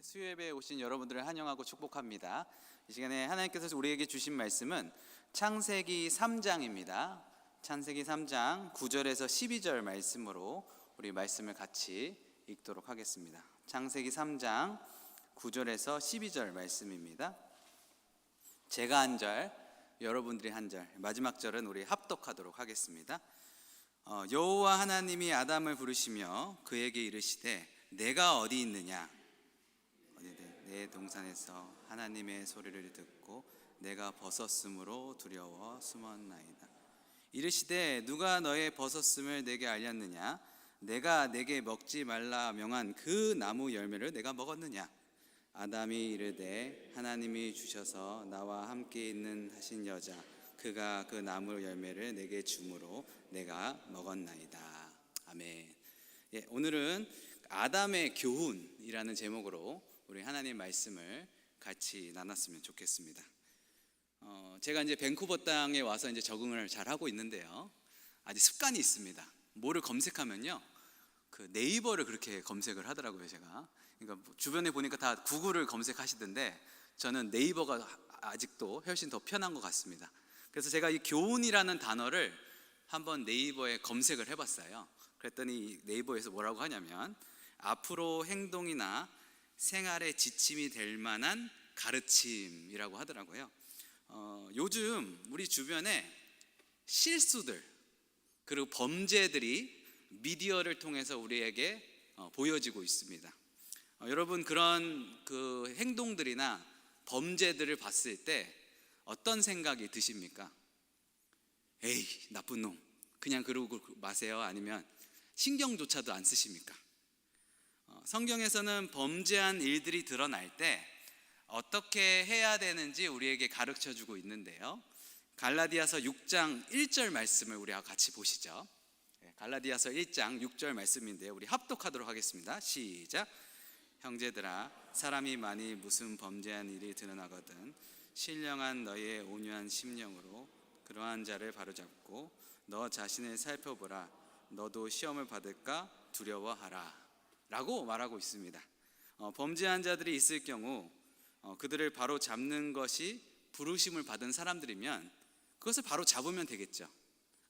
수요예배에 오신 여러분들을 환영하고 축복합니다. 이 시간에 하나님께서 우리에게 주신 말씀은 창세기 3장입니다. 창세기 3장 9절에서 12절 말씀으로 우리 말씀을 같이 읽도록 하겠습니다. 창세기 3장 9절에서 12절 말씀입니다. 제가 한 절, 여러분들이 한 절, 마지막 절은 우리 합독하도록 하겠습니다. 여호와 하나님이 아담을 부르시며 그에게 이르시되 내가 어디 있느냐? 내 동산에서 하나님의 소리를 듣고 내가 벗었으므로 두려워 숨었나이다. 이르시되 누가 너의 벗었음을 내게 알렸느냐? 내가 내게 먹지 말라 명한 그 나무 열매를 내가 먹었느냐? 아담이 이르되 하나님이 주셔서 나와 함께 있는 하신 여자 그가 그 나무 열매를 내게 주므로 내가 먹었나이다. 아멘. 오늘은 아담의 교훈이라는 제목으로 우리 하나님 말씀을 같이 나눴으면 좋겠습니다. 제가 이제 밴쿠버 땅에 와서 이제 적응을 잘 하고 있는데요. 아주 습관이 있습니다. 뭐를 검색하면요, 그 네이버를 그렇게 검색을 하더라고요. 제가 그러니까 주변에 보니까 다 구글을 검색하시던데 저는 네이버가 아직도 훨씬 더 편한 것 같습니다. 그래서 제가 이 교훈이라는 단어를 한번 네이버에 검색을 해봤어요. 그랬더니 네이버에서 뭐라고 하냐면 앞으로 행동이나 생활에 지침이 될 만한 가르침이라고 하더라고요. 요즘 우리 주변에 실수들 그리고 범죄들이 미디어를 통해서 우리에게 보여지고 있습니다. 여러분 그런 그 행동들이나 범죄들을 봤을 때 어떤 생각이 드십니까? 에이 나쁜 놈 그냥 그러고 마세요? 아니면 신경조차도 안 쓰십니까? 성경에서는 범죄한 일들이 드러날 때 어떻게 해야 되는지 우리에게 가르쳐주고 있는데요. 갈라디아서 6장 1절 말씀을 우리와 같이 보시죠. 갈라디아서 1장 6절 말씀인데요. 우리 합독하도록 하겠습니다. 시작. 형제들아 사람이 만일 무슨 범죄한 일이 드러나거든 신령한 너희의 온유한 심령으로 그러한 자를 바로잡고 너 자신을 살펴보라. 너도 시험을 받을까 두려워하라 라고 말하고 있습니다. 범죄한 자들이 있을 경우 그들을 바로 잡는 것이 부르심을 받은 사람들이면 그것을 바로 잡으면 되겠죠.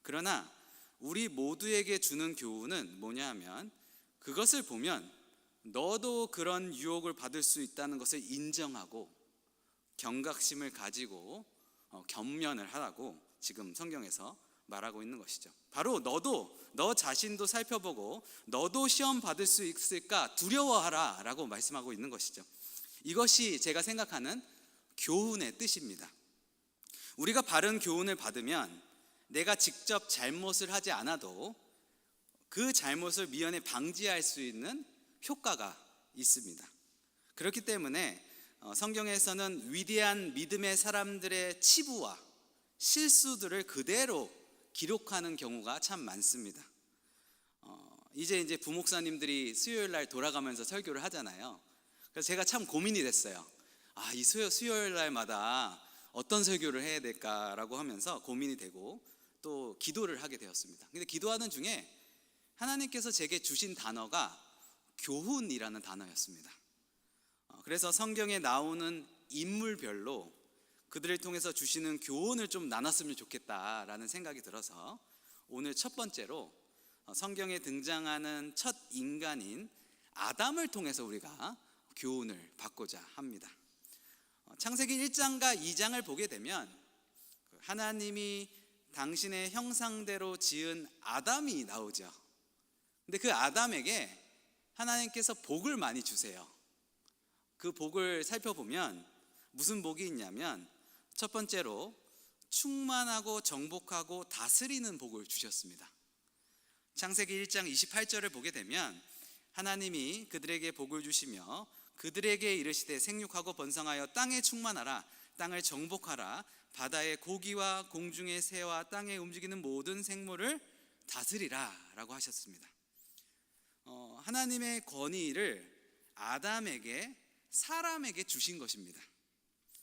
그러나 우리 모두에게 주는 교훈은 뭐냐 하면 그것을 보면 너도 그런 유혹을 받을 수 있다는 것을 인정하고 경각심을 가지고 겸면을 하라고 지금 성경에서 말하고 있는 것이죠. 바로 너도 너 자신도 살펴보고 너도 시험 받을 수 있을까 두려워하라 라고 말씀하고 있는 것이죠. 이것이 제가 생각하는 교훈의 뜻입니다. 우리가 바른 교훈을 받으면 내가 직접 잘못을 하지 않아도 그 잘못을 미연에 방지할 수 있는 효과가 있습니다. 그렇기 때문에 성경에서는 위대한 믿음의 사람들의 치부와 실수들을 그대로 기록하는 경우가 참 많습니다. 이제 부목사님들이 수요일 날 돌아가면서 설교를 하잖아요. 그래서 제가 참 고민이 됐어요. 이 수요일 날마다 어떤 설교를 해야 될까라고 하면서 고민이 되고 또 기도를 하게 되었습니다. 근데 기도하는 중에 하나님께서 제게 주신 단어가 교훈이라는 단어였습니다. 그래서 성경에 나오는 인물별로 그들을 통해서 주시는 교훈을 좀 나눴으면 좋겠다라는 생각이 들어서 오늘 첫 번째로 성경에 등장하는 첫 인간인 아담을 통해서 우리가 교훈을 받고자 합니다. 창세기 1장과 2장을 보게 되면 하나님이 당신의 형상대로 지은 아담이 나오죠. 근데 그 아담에게 하나님께서 복을 많이 주세요. 그 복을 살펴보면 무슨 복이 있냐면 첫 번째로 충만하고 정복하고 다스리는 복을 주셨습니다. 창세기 1장 28절을 보게 되면 하나님이 그들에게 복을 주시며 그들에게 이르시되 생육하고 번성하여 땅에 충만하라. 땅을 정복하라. 바다의 고기와 공중의 새와 땅에 움직이는 모든 생물을 다스리라 라고 하셨습니다. 하나님의 권위를 아담에게 사람에게 주신 것입니다.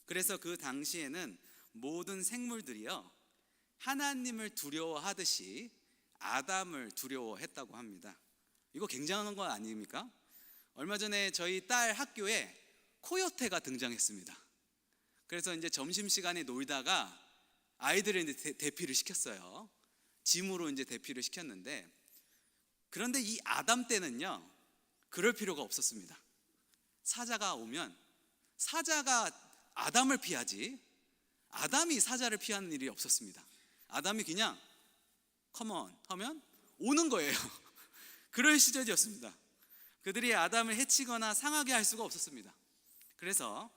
그래서 그 당시에는 모든 생물들이요 하나님을 두려워하듯이 아담을 두려워했다고 합니다. 이거 굉장한 거 아닙니까? 얼마 전에 저희 딸 학교에 코요테가 등장했습니다. 그래서 이제 점심시간에 놀다가 아이들을 이제 대피를 시켰어요. 짐으로 이제 대피를 시켰는데, 그런데 이 아담 때는요, 그럴 필요가 없었습니다. 사자가 오면 사자가 아담을 피하지 아담이 사자를 피하는 일이 없었습니다. 아담이 그냥 컴온 하면 오는 거예요. 그럴 시절이었습니다. 그들이 아담을 해치거나 상하게 할 수가 없었습니다. 그래서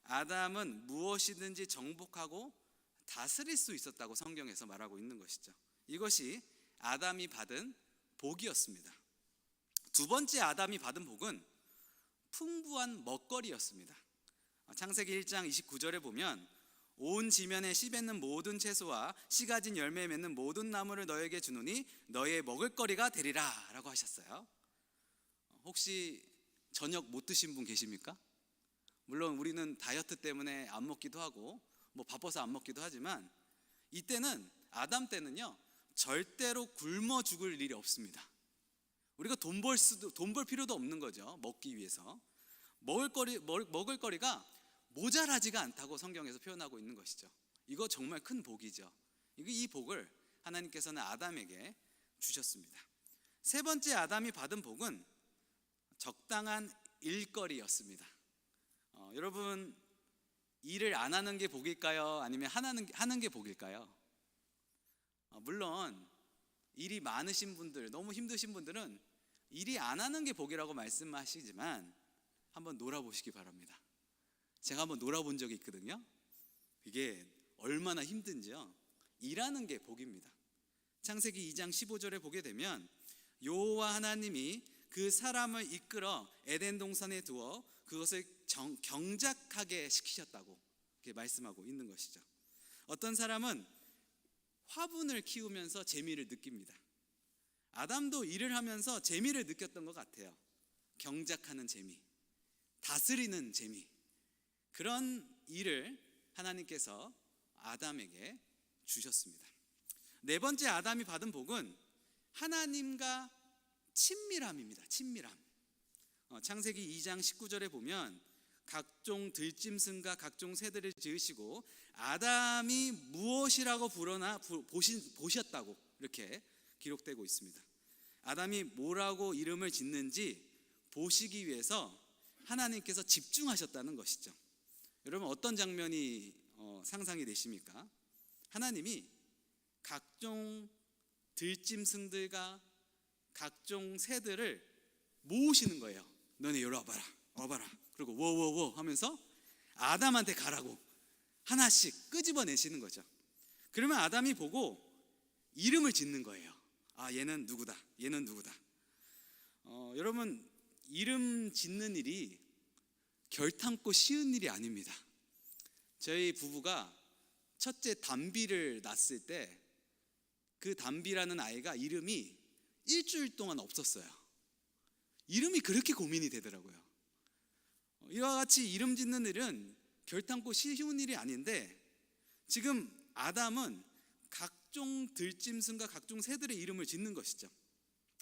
아담은 무엇이든지 정복하고 다스릴 수 있었다고 성경에서 말하고 있는 것이죠. 이것이 아담이 받은 복이었습니다. 두 번째 아담이 받은 복은 풍부한 먹거리였습니다. 창세기 1장 29절에 보면 온 지면에 씨 뱉는 모든 채소와 씨 가진 열매 맺는 모든 나무를 너에게 주노니 너의 먹을거리가 되리라 라고 하셨어요. 혹시 저녁 못 드신 분 계십니까? 물론 우리는 다이어트 때문에 안 먹기도 하고 뭐 바빠서 안 먹기도 하지만, 이때는 아담 때는요 절대로 굶어 죽을 일이 없습니다. 우리가 돈 벌 필요도 없는 거죠. 먹기 위해서 먹을거리가 모자라지가 않다고 성경에서 표현하고 있는 것이죠. 이거 정말 큰 복이죠. 이 복을 하나님께서는 아담에게 주셨습니다. 세 번째 아담이 받은 복은 적당한 일거리였습니다. 여러분, 일을 안 하는 게 복일까요? 아니면 하는 게 복일까요? 물론 일이 많으신 분들, 너무 힘드신 분들은 일이 안 하는 게 복이라고 말씀하시지만 한번 놀아보시기 바랍니다. 제가 한번 놀아본 적이 있거든요. 이게 얼마나 힘든지요. 일하는 게 복입니다. 창세기 2장 15절에 보게 되면 여호와 하나님이 그 사람을 이끌어 에덴 동산에 두어 그것을 경작하게 시키셨다고 이렇게 말씀하고 있는 것이죠. 어떤 사람은 화분을 키우면서 재미를 느낍니다. 아담도 일을 하면서 재미를 느꼈던 것 같아요. 경작하는 재미, 다스리는 재미, 그런 일을 하나님께서 아담에게 주셨습니다. 네 번째 아담이 받은 복은 하나님과 친밀함입니다. 친밀함. 창세기 2장 19절에 보면 각종 들짐승과 각종 새들을 지으시고 아담이 무엇이라고 부르나 보셨다고 이렇게 기록되고 있습니다. 아담이 뭐라고 이름을 짓는지 보시기 위해서 하나님께서 집중하셨다는 것이죠. 여러분, 어떤 장면이 상상이 되십니까? 하나님이 각종 들짐승들과 각종 새들을 모으시는 거예요. 너네 이리 와봐라. 그리고 워워워 하면서 아담한테 가라고 하나씩 끄집어내시는 거죠. 그러면 아담이 보고 이름을 짓는 거예요. 아, 얘는 누구다. 여러분, 이름 짓는 일이 결탄코 쉬운 일이 아닙니다. 저희 부부가 첫째 담비를 낳았을 때 그 담비라는 아이가 이름이 일주일 동안 없었어요. 이름이 그렇게 고민이 되더라고요. 이와 같이 이름 짓는 일은 결탄코 쉬운 일이 아닌데, 지금 아담은 각종 들짐승과 각종 새들의 이름을 짓는 것이죠.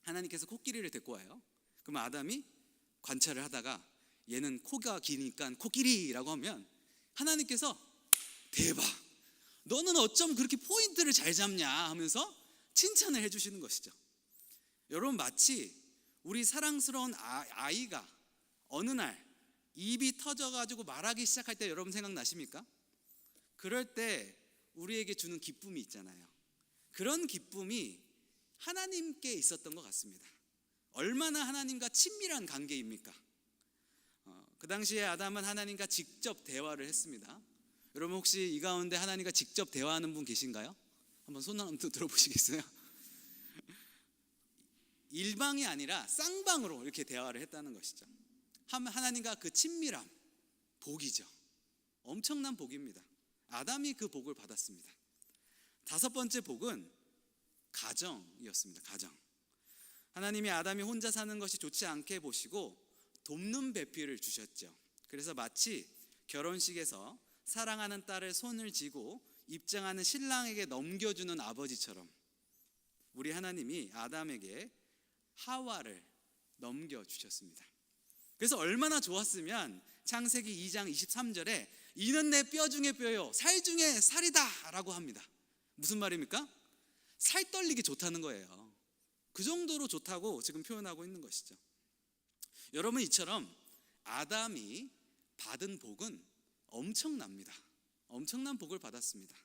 하나님께서 코끼리를 데리고 와요. 그러면 아담이 관찰을 하다가 얘는 코가 기니까 코끼리라고 하면 하나님께서 대박, 너는 어쩜 그렇게 포인트를 잘 잡냐 하면서 칭찬을 해주시는 것이죠. 여러분, 마치 우리 사랑스러운 아이가 어느 날 입이 터져가지고 말하기 시작할 때 여러분 생각나십니까? 그럴 때 우리에게 주는 기쁨이 있잖아요. 그런 기쁨이 하나님께 있었던 것 같습니다. 얼마나 하나님과 친밀한 관계입니까? 그 당시에 아담은 하나님과 직접 대화를 했습니다. 여러분, 혹시 이 가운데 하나님과 직접 대화하는 분 계신가요? 한번 손 한번 들어보시겠어요? 일방이 아니라 쌍방으로 이렇게 대화를 했다는 것이죠. 하나님과 그 친밀함, 복이죠. 엄청난 복입니다. 아담이 그 복을 받았습니다. 다섯 번째 복은 가정이었습니다. 가정. 하나님이 아담이 혼자 사는 것이 좋지 않게 보시고 돕는 배필을 주셨죠. 그래서 마치 결혼식에서 사랑하는 딸을 손을 쥐고 입장하는 신랑에게 넘겨주는 아버지처럼 우리 하나님이 아담에게 하와를 넘겨주셨습니다. 그래서 얼마나 좋았으면 창세기 2장 23절에 이는 내 뼈 중에 뼈요 살 중에 살이다 라고 합니다. 무슨 말입니까? 살 떨리기 좋다는 거예요. 그 정도로 좋다고 지금 표현하고 있는 것이죠. 여러분, 이처럼 아담이 받은 복은 엄청납니다. 엄청난 복을 받았습니다.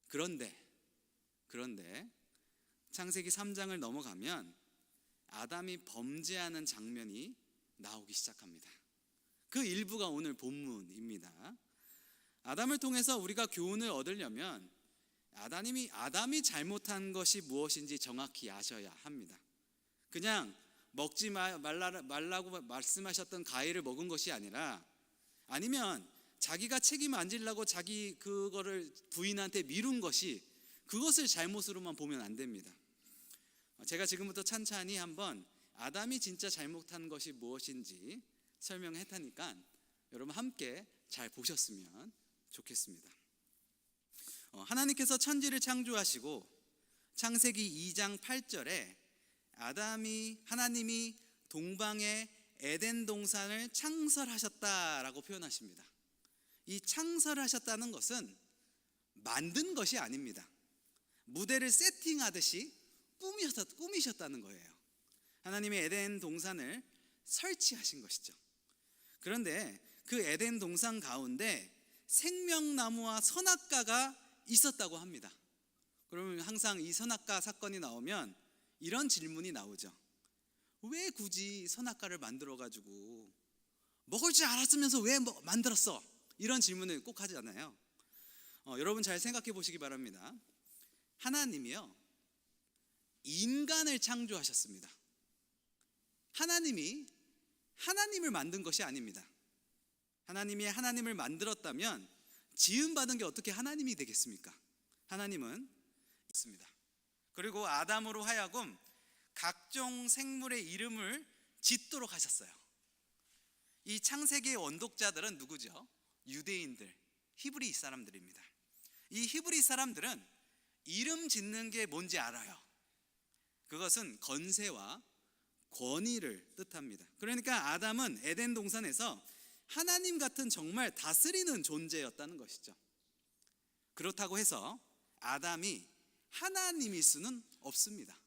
그런데 창세기 3장을 넘어가면 아담이 범죄하는 장면이 나오기 시작합니다. 그 일부가 오늘 본문입니다. 아담을 통해서 우리가 교훈을 얻으려면 아담이 잘못한 것이 무엇인지 정확히 아셔야 합니다. 그냥 먹지 말라고 말씀하셨던 과일을 먹은 것이 아니라, 아니면 자기가 책임 안 지려고 자기 그거를 부인한테 미룬 것이, 그것을 잘못으로만 보면 안 됩니다. 제가 지금부터 찬찬히 한번 아담이 진짜 잘못한 것이 무엇인지 설명해 테니까 여러분 함께 잘 보셨으면 좋겠습니다. 하나님께서 천지를 창조하시고 창세기 2장 8절에 하나님이 동방의 에덴 동산을 창설하셨다라고 표현하십니다. 이 창설하셨다는 것은 만든 것이 아닙니다. 무대를 세팅하듯이 꾸미셨다는 거예요. 하나님이 에덴 동산을 설치하신 것이죠. 그런데 그 에덴 동산 가운데 생명나무와 선악과가 있었다고 합니다. 그러면 항상 이 선악과 사건이 나오면 이런 질문이 나오죠. 왜 굳이 선악과를 만들어가지고 먹을 줄 알았으면서 왜 만들었어? 이런 질문을 꼭 하지 않아요. 여러분 잘 생각해 보시기 바랍니다. 하나님이요, 인간을 창조하셨습니다. 하나님을 만든 것이 아닙니다. 하나님이 하나님을 만들었다면 지음받은 게 어떻게 하나님이 되겠습니까? 하나님은 있습니다. 그리고 아담으로 하여금 각종 생물의 이름을 짓도록 하셨어요. 이 창세기의 원독자들은 누구죠? 유대인들, 히브리 사람들입니다. 이 히브리 사람들은 이름 짓는 게 뭔지 알아요. 그것은 건세와 권위를 뜻합니다. 그러니까 아담은 에덴 동산에서 하나님 같은 정말 다스리는 존재였다는 것이죠. 그렇다고 해서 아담이 하나님일 수는 없습니다.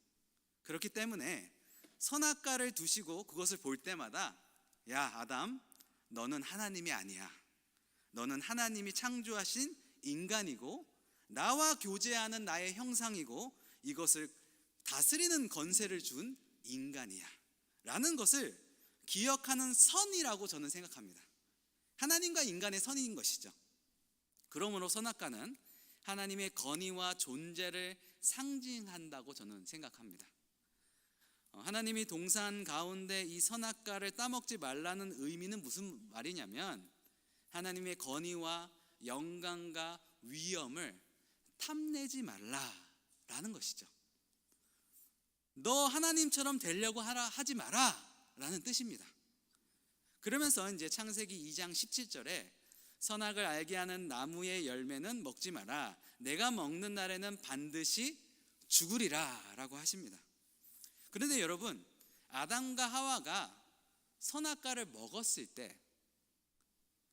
그렇기 때문에 선악과를 두시고 그것을 볼 때마다, 야 아담, 너는 하나님이 아니야. 너는 하나님이 창조하신 인간이고 나와 교제하는 나의 형상이고 이것을 다스리는 권세를 준 인간이야 라는 것을 기억하는 선이라고 저는 생각합니다. 하나님과 인간의 선인 것이죠. 그러므로 선악과는 하나님의 권위와 존재를 상징한다고 저는 생각합니다. 하나님이 동산 가운데 이 선악과를 따먹지 말라는 의미는 무슨 말이냐면, 하나님의 권위와 영광과 위엄을 탐내지 말라라는 것이죠. 너 하나님처럼 되려고 하지 마라 라는 뜻입니다. 그러면서 이제 창세기 2장 17절에 선악을 알게 하는 나무의 열매는 먹지 마라. 내가 먹는 날에는 반드시 죽으리라 라고 하십니다. 그런데 여러분, 아담과 하와가 선악과를 먹었을 때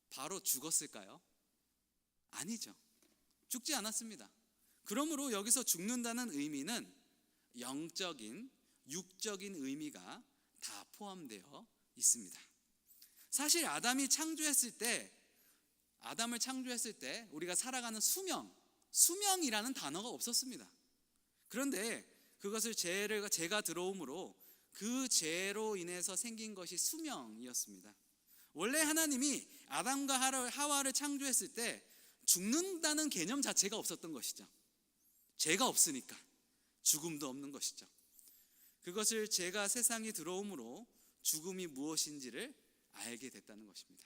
바로 죽었을까요? 아니죠. 죽지 않았습니다. 그러므로 여기서 죽는다는 의미는 영적인, 육적인 의미가 다 포함되어 있습니다. 사실 아담을 창조했을 때 우리가 살아가는 수명이라는 단어가 없었습니다. 그런데 그것을 죄가 들어옴으로 그 죄로 인해서 생긴 것이 수명이었습니다. 원래 하나님이 아담과 하와를 창조했을 때 죽는다는 개념 자체가 없었던 것이죠. 죄가 없으니까 죽음도 없는 것이죠. 그것을 죄가 세상에 들어옴으로 죽음이 무엇인지를 알게 됐다는 것입니다.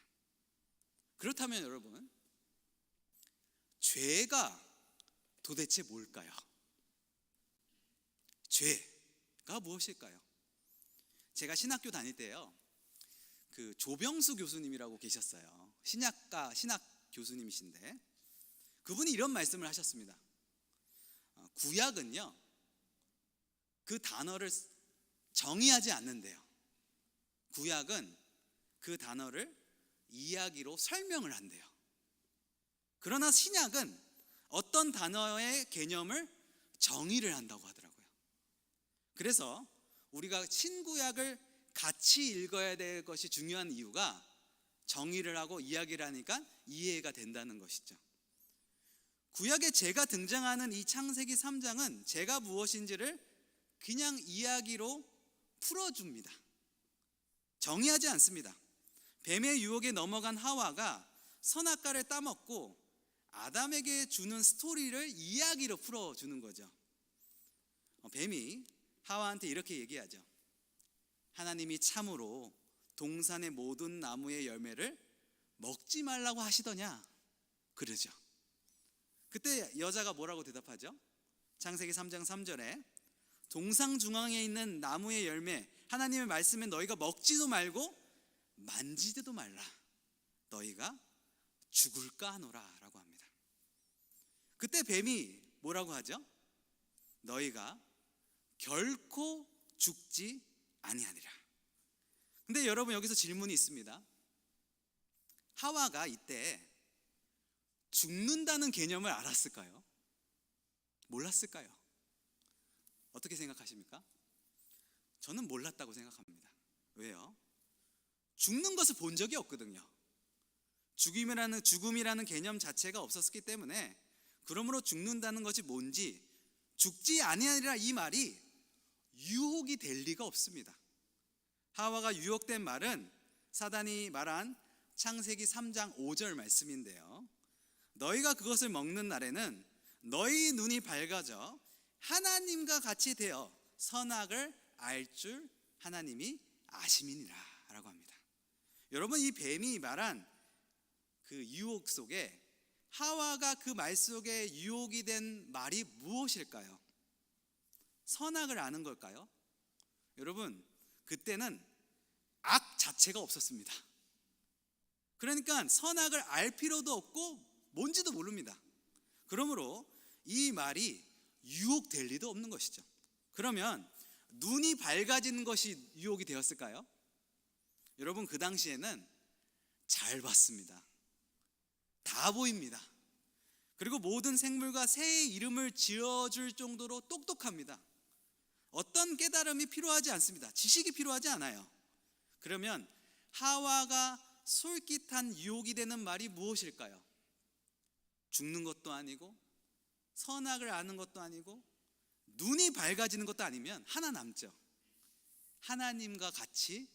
그렇다면 여러분, 죄가 도대체 뭘까요? 죄가 무엇일까요? 제가 신학교 다닐 때요, 그 조병수 교수님이라고 계셨어요. 신학 교수님이신데 그분이 이런 말씀을 하셨습니다. 구약은요, 그 단어를 정의하지 않는데요. 구약은 그 단어를 이야기로 설명을 한대요. 그러나 신약은 어떤 단어의 개념을 정의를 한다고 하더라고요. 그래서 우리가 신구약을 같이 읽어야 될 것이 중요한 이유가 정의를 하고 이야기를 하니까 이해가 된다는 것이죠. 구약에 죄가 등장하는 이 창세기 3장은 죄가 무엇인지를 그냥 이야기로 풀어줍니다. 정의하지 않습니다. 뱀의 유혹에 넘어간 하와가 선악과를 따먹고 아담에게 주는 스토리를 이야기로 풀어주는 거죠. 뱀이 하와한테 이렇게 얘기하죠. 하나님이 참으로 동산의 모든 나무의 열매를 먹지 말라고 하시더냐? 그러죠. 그때 여자가 뭐라고 대답하죠? 창세기 3장 3절에 동상 중앙에 있는 나무의 열매, 하나님의 말씀에 너희가 먹지도 말고 만지지도 말라. 너희가 죽을까 하노라 라고 합니다. 그때 뱀이 뭐라고 하죠? 너희가 결코 죽지 아니하리라. 근데 여러분, 여기서 질문이 있습니다. 하와가 이때 죽는다는 개념을 알았을까요? 몰랐을까요? 어떻게 생각하십니까? 저는 몰랐다고 생각합니다. 왜요? 죽는 것을 본 적이 없거든요. 죽음이라는 개념 자체가 없었기 때문에, 그러므로 죽는다는 것이 뭔지, 죽지 아니하리라 이 말이 유혹이 될 리가 없습니다. 하와가 유혹된 말은 사단이 말한 창세기 3장 5절 말씀인데요. 너희가 그것을 먹는 날에는 너희 눈이 밝아져 하나님과 같이 되어 선악을 알 줄 하나님이 아심이니라 라고 합니다. 여러분, 이 뱀이 말한 그 유혹 속에 하와가 그 말 속에 유혹이 된 말이 무엇일까요? 선악을 아는 걸까요? 여러분, 그때는 악 자체가 없었습니다. 그러니까 선악을 알 필요도 없고 뭔지도 모릅니다. 그러므로 이 말이 유혹될 리도 없는 것이죠. 그러면 눈이 밝아지는 것이 유혹이 되었을까요? 여러분, 그 당시에는 잘 봤습니다. 다 보입니다. 그리고 모든 생물과 새의 이름을 지어줄 정도로 똑똑합니다. 어떤 깨달음이 필요하지 않습니다. 지식이 필요하지 않아요. 그러면 하와가 솔깃한 유혹이 되는 말이 무엇일까요? 죽는 것도 아니고 선악을 아는 것도 아니고 눈이 밝아지는 것도 아니면 하나 남죠. 하나님과 같이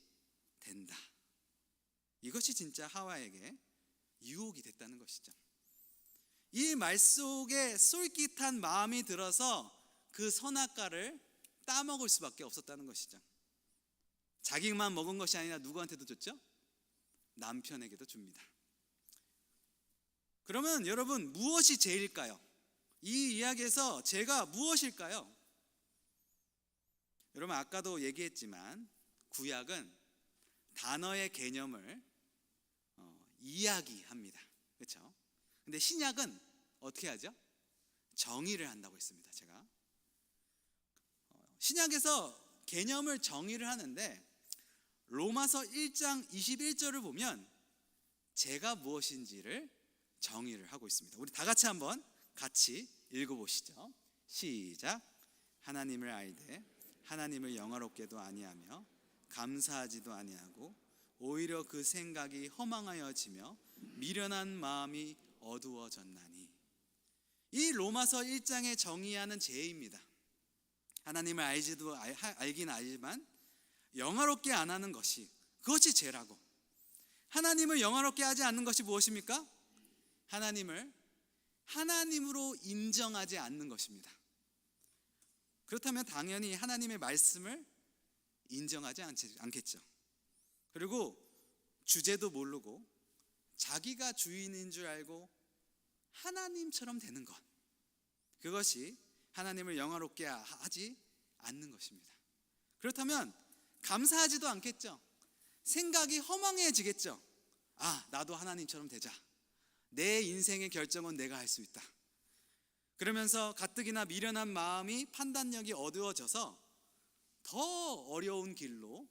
된다. 이것이 진짜 하와에게 유혹이 됐다는 것이죠. 이 말 속에 솔깃한 마음이 들어서 그 선악과를 따먹을 수밖에 없었다는 것이죠. 자기만 먹은 것이 아니라 누구한테도 줬죠? 남편에게도 줍니다. 그러면 여러분, 무엇이 죄일까요? 이 이야기에서 죄가 무엇일까요? 여러분, 아까도 얘기했지만 구약은 단어의 개념을 이야기합니다. 그렇죠? 근데 신약은 어떻게 하죠? 정의를 한다고 했습니다. 제가 신약에서 개념을 정의를 하는데 로마서 1장 21절을 보면 죄가 무엇인지를 정의를 하고 있습니다. 우리 다 같이 한번 같이 읽어보시죠. 시작. 하나님을 알되 하나님을 영화롭게도 아니하며 감사하지도 아니하고 오히려 그 생각이 허망하여지며 미련한 마음이 어두워졌나니. 이 로마서 1장에 정의하는 죄입니다. 하나님을 알긴 알지만 영화롭게 안 하는 것이, 그것이 죄라고. 하나님을 영화롭게 하지 않는 것이 무엇입니까? 하나님을 하나님으로 인정하지 않는 것입니다. 그렇다면 당연히 하나님의 말씀을 인정하지 않겠죠. 그리고 주제도 모르고 자기가 주인인 줄 알고 하나님처럼 되는 것, 그것이 하나님을 영화롭게 하지 않는 것입니다. 그렇다면 감사하지도 않겠죠. 생각이 허망해지겠죠. 아, 나도 하나님처럼 되자. 내 인생의 결정은 내가 할 수 있다. 그러면서 가뜩이나 미련한 마음이, 판단력이 어두워져서 더 어려운 길로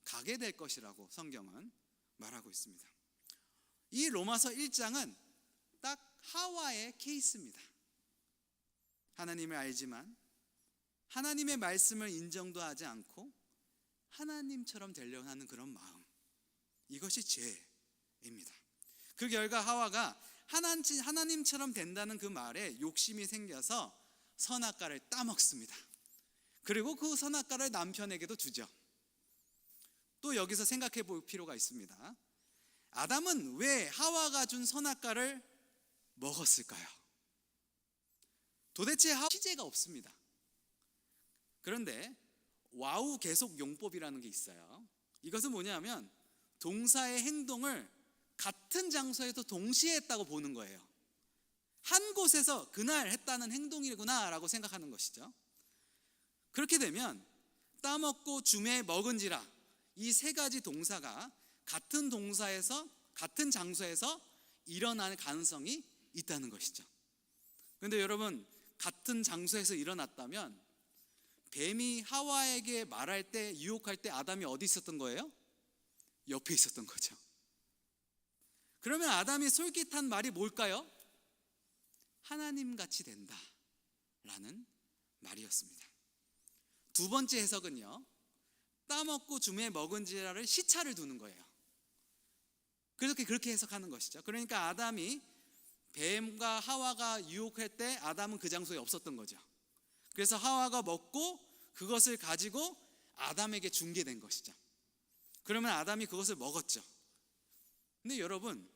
가게 될 것이라고 성경은 말하고 있습니다. 이 로마서 1장은 딱 하와의 케이스입니다. 하나님을 알지만 하나님의 말씀을 인정도 하지 않고 하나님처럼 되려고 하는 그런 마음, 이것이 죄입니다. 그 결과 하와가 하나님처럼 된다는 그 말에 욕심이 생겨서 선악과를 따먹습니다. 그리고 그 선악과를 남편에게도 주죠. 또 여기서 생각해 볼 필요가 있습니다. 아담은 왜 하와가 준 선악과를 먹었을까요? 도대체 시제가 없습니다. 그런데 와우 계속 용법이라는 게 있어요. 이것은 뭐냐면 동사의 행동을 같은 장소에서 동시에 했다고 보는 거예요. 한 곳에서 그날 했다는 행동이구나 라고 생각하는 것이죠. 그렇게 되면 따먹고 주매 먹은지라, 이 세 가지 동사가 같은 동사에서 같은 장소에서 일어날 가능성이 있다는 것이죠. 그런데 여러분, 같은 장소에서 일어났다면 뱀이 하와에게 말할 때, 유혹할 때 아담이 어디 있었던 거예요? 옆에 있었던 거죠. 그러면 아담이 솔깃한 말이 뭘까요? 하나님같이 된다 라는 말이었습니다. 두 번째 해석은요, 따먹고 주매 먹은지라를 시차를 두는 거예요. 그렇게 해석하는 것이죠. 그러니까 아담이 뱀과 하와가 유혹할 때 아담은 그 장소에 없었던 거죠. 그래서 하와가 먹고 그것을 가지고 아담에게 중개된 것이죠. 그러면 아담이 그것을 먹었죠. 근데 여러분,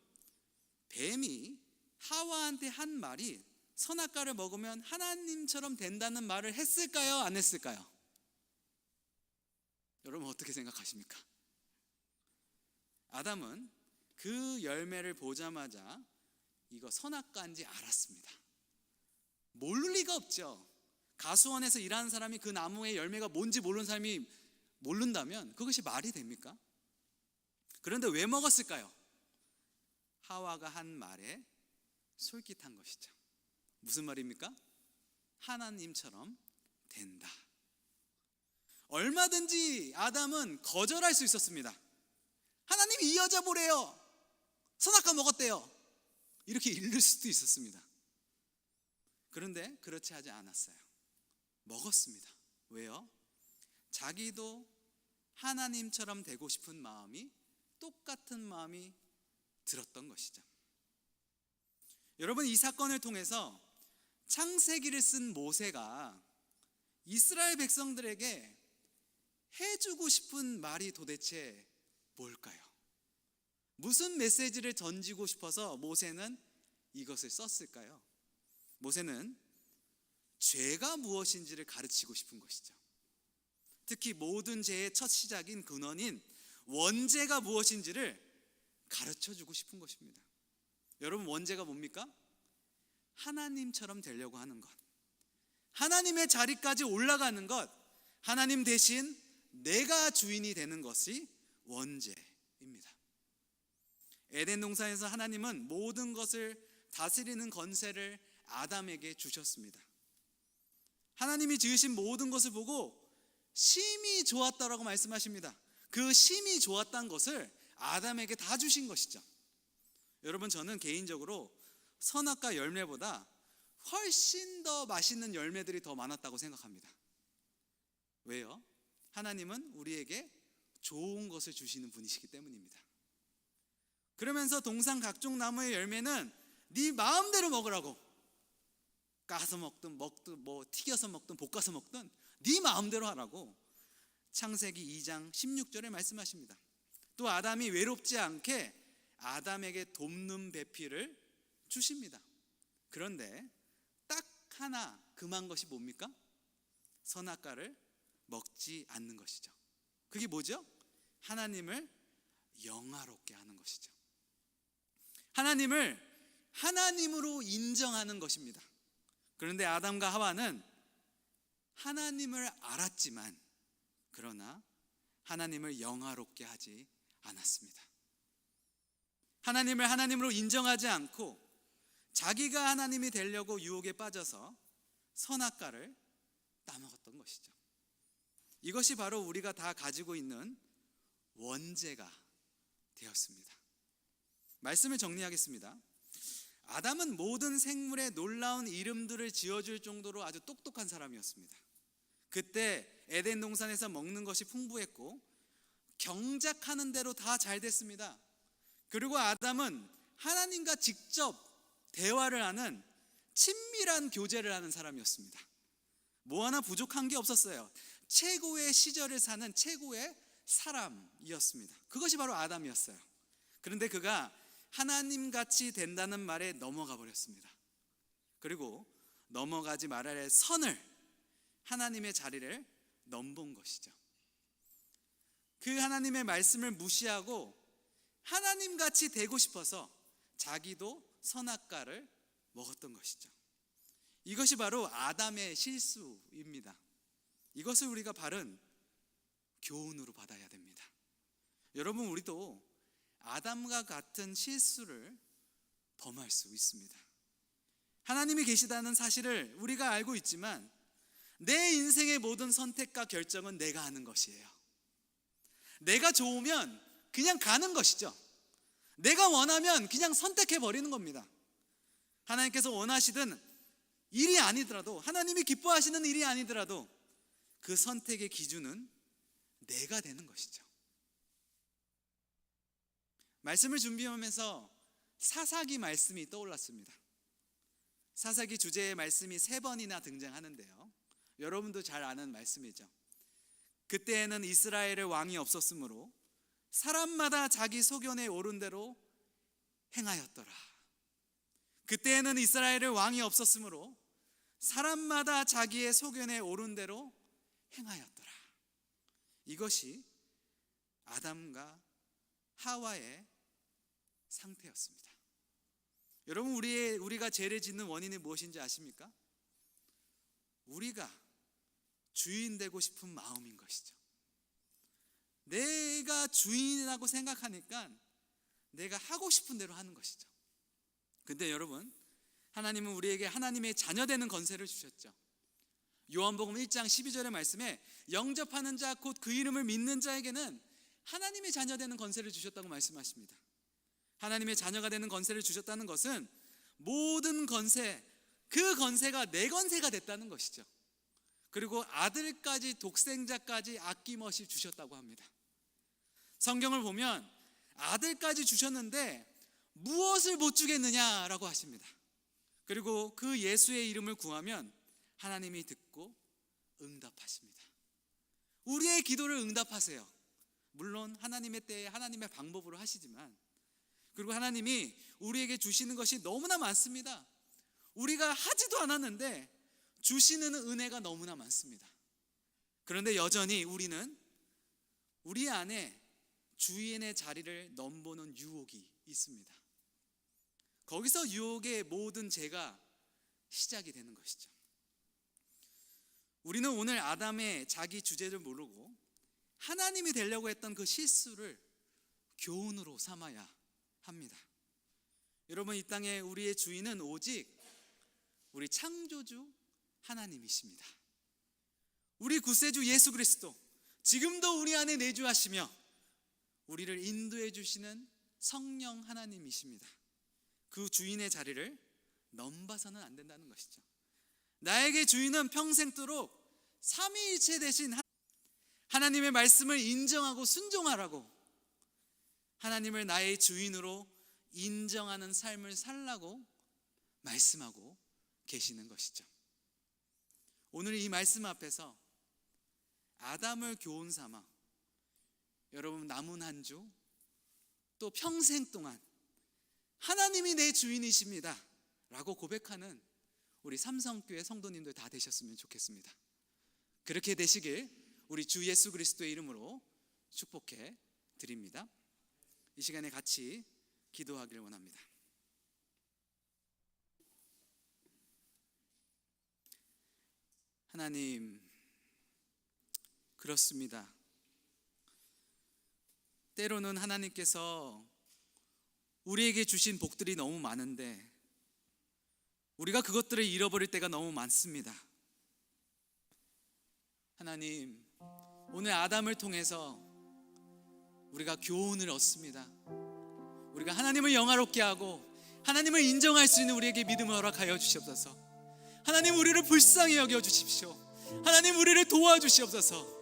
뱀이 하와한테 한 말이 선악과를 먹으면 하나님처럼 된다는 말을 했을까요? 안 했을까요? 여러분 어떻게 생각하십니까? 아담은 그 열매를 보자마자 이거 선악과인지 알았습니다. 모를 리가 없죠. 가수원에서 일하는 사람이 그 나무의 열매가 뭔지 모르는 사람이 모른다면 그것이 말이 됩니까? 그런데 왜 먹었을까요? 하와가 한 말에 솔깃한 것이죠. 무슨 말입니까? 하나님처럼 된다. 얼마든지 아담은 거절할 수 있었습니다. 하나님이 이 여자 보래요, 선악과 먹었대요, 이렇게 읽을 수도 있었습니다. 그런데 그렇지 하지 않았어요. 먹었습니다. 왜요? 자기도 하나님처럼 되고 싶은 마음이, 똑같은 마음이 들었던 것이죠. 여러분, 이 사건을 통해서 창세기를 쓴 모세가 이스라엘 백성들에게 해주고 싶은 말이 도대체 뭘까요? 무슨 메시지를 던지고 싶어서 모세는 이것을 썼을까요? 모세는 죄가 무엇인지를 가르치고 싶은 것이죠. 특히 모든 죄의 첫 시작인 근원인 원죄가 무엇인지를 가르쳐주고 싶은 것입니다. 여러분, 원죄가 뭡니까? 하나님처럼 되려고 하는 것, 하나님의 자리까지 올라가는 것, 하나님 대신 내가 주인이 되는 것이 원죄입니다. 에덴 동산에서 하나님은 모든 것을 다스리는 권세를 아담에게 주셨습니다. 하나님이 지으신 모든 것을 보고 심히 좋았다라고 말씀하십니다. 그 심히 좋았다는 것을 아담에게 다 주신 것이죠. 여러분, 저는 개인적으로 선악과 열매보다 훨씬 더 맛있는 열매들이 더 많았다고 생각합니다. 왜요? 하나님은 우리에게 좋은 것을 주시는 분이시기 때문입니다. 그러면서 동산 각종 나무의 열매는 네 마음대로 먹으라고, 까서 먹든 뭐 튀겨서 먹든 볶아서 먹든 네 마음대로 하라고 창세기 2장 16절에 말씀하십니다. 또 아담이 외롭지 않게 아담에게 돕는 배필을 주십니다. 그런데 딱 하나 금한 것이 뭡니까? 선악과를 먹지 않는 것이죠. 그게 뭐죠? 하나님을 영화롭게 하는 것이죠. 하나님을 하나님으로 인정하는 것입니다. 그런데 아담과 하와는 하나님을 알았지만 그러나 하나님을 영화롭게 하지 않았습니다. 하나님을 하나님으로 인정하지 않고 자기가 하나님이 되려고 유혹에 빠져서 선악과를 따먹었던 것이죠. 이것이 바로 우리가 다 가지고 있는 원죄가 되었습니다. 말씀을 정리하겠습니다. 아담은 모든 생물의 놀라운 이름들을 지어줄 정도로 아주 똑똑한 사람이었습니다. 그때 에덴 동산에서 먹는 것이 풍부했고 경작하는 대로 다 잘 됐습니다. 그리고 아담은 하나님과 직접 대화를 하는 친밀한 교제를 하는 사람이었습니다. 뭐 하나 부족한 게 없었어요. 최고의 시절을 사는 최고의 사람이었습니다. 그것이 바로 아담이었어요. 그런데 그가 하나님같이 된다는 말에 넘어가 버렸습니다. 그리고 넘어가지 말아야 할 선을, 하나님의 자리를 넘본 것이죠. 그 하나님의 말씀을 무시하고 하나님같이 되고 싶어서 자기도 선악과를 먹었던 것이죠. 이것이 바로 아담의 실수입니다. 이것을 우리가 바른 교훈으로 받아야 됩니다. 여러분, 우리도 아담과 같은 실수를 범할 수 있습니다. 하나님이 계시다는 사실을 우리가 알고 있지만 내 인생의 모든 선택과 결정은 내가 하는 것이에요. 내가 좋으면 그냥 가는 것이죠. 내가 원하면 그냥 선택해 버리는 겁니다. 하나님께서 원하시든 일이 아니더라도, 하나님이 기뻐하시는 일이 아니더라도 그 선택의 기준은 내가 되는 것이죠. 말씀을 준비하면서 사사기 말씀이 떠올랐습니다. 사사기 주제의 말씀이 3번이나 등장하는데요, 여러분도 잘 아는 말씀이죠. 그때에는 이스라엘의 왕이 없었으므로 사람마다 자기 소견에 오른 대로 행하였더라. 그때에는 이스라엘의 왕이 없었으므로 사람마다 자기의 소견에 오른 대로 행하였더라. 이것이 아담과 하와의 상태였습니다. 여러분, 우리가 죄를 짓는 원인이 무엇인지 아십니까? 우리가 주인 되고 싶은 마음인 것이죠. 내가 주인이라고 생각하니까 내가 하고 싶은 대로 하는 것이죠. 근데 여러분, 하나님은 우리에게 하나님의 자녀되는 권세를 주셨죠. 요한복음 1장 12절의 말씀에 영접하는 자 곧 그 이름을 믿는 자에게는 하나님의 자녀되는 권세를 주셨다고 말씀하십니다. 하나님의 자녀가 되는 권세를 주셨다는 것은 모든 권세, 그 권세가 내 권세가 됐다는 것이죠. 그리고 아들까지, 독생자까지 아낌없이 주셨다고 합니다. 성경을 보면 아들까지 주셨는데 무엇을 못 주겠느냐라고 하십니다. 그리고 그 예수의 이름을 구하면 하나님이 듣고 응답하십니다. 우리의 기도를 응답하세요. 물론 하나님의 때에 하나님의 방법으로 하시지만, 그리고 하나님이 우리에게 주시는 것이 너무나 많습니다. 우리가 하지도 않았는데 주시는 은혜가 너무나 많습니다. 그런데 여전히 우리는 우리 안에 주인의 자리를 넘보는 유혹이 있습니다. 거기서 유혹의 모든 죄가 시작이 되는 것이죠. 우리는 오늘 아담의 자기 주제를 모르고 하나님이 되려고 했던 그 실수를 교훈으로 삼아야 합니다. 여러분, 이 땅에 우리의 주인은 오직 우리 창조주 하나님이십니다. 우리 구세주 예수 그리스도, 지금도 우리 안에 내주하시며 우리를 인도해 주시는 성령 하나님이십니다. 그 주인의 자리를 넘봐서는 안 된다는 것이죠. 나에게 주인은 평생도록 삼위일체 되신 하나님의 말씀을 인정하고 순종하라고, 하나님을 나의 주인으로 인정하는 삶을 살라고 말씀하고 계시는 것이죠. 오늘 이 말씀 앞에서 아담을 교훈 삼아 여러분, 남은 한 주, 또 평생 동안 하나님이 내 주인이십니다 라고 고백하는 우리 삼성교회 성도님들 다 되셨으면 좋겠습니다. 그렇게 되시길 우리 주 예수 그리스도의 이름으로 축복해 드립니다. 이 시간에 같이 기도하기를 원합니다. 하나님, 그렇습니다. 때로는 하나님께서 우리에게 주신 복들이 너무 많은데 우리가 그것들을 잃어버릴 때가 너무 많습니다. 하나님, 오늘 아담을 통해서 우리가 교훈을 얻습니다. 우리가 하나님을 영화롭게 하고 하나님을 인정할 수 있는 우리에게 믿음을 허락하여 주시옵소서. 하나님, 우리를 불쌍히 여겨 주십시오. 하나님, 우리를 도와주시옵소서.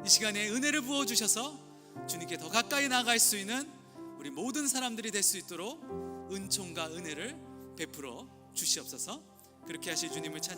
이 시간에 은혜를 부어주셔서 주님께 더 가까이 나아갈 수 있는 우리 모든 사람들이 될 수 있도록 은총과 은혜를 베풀어 주시옵소서. 그렇게 하실 주님을 찬양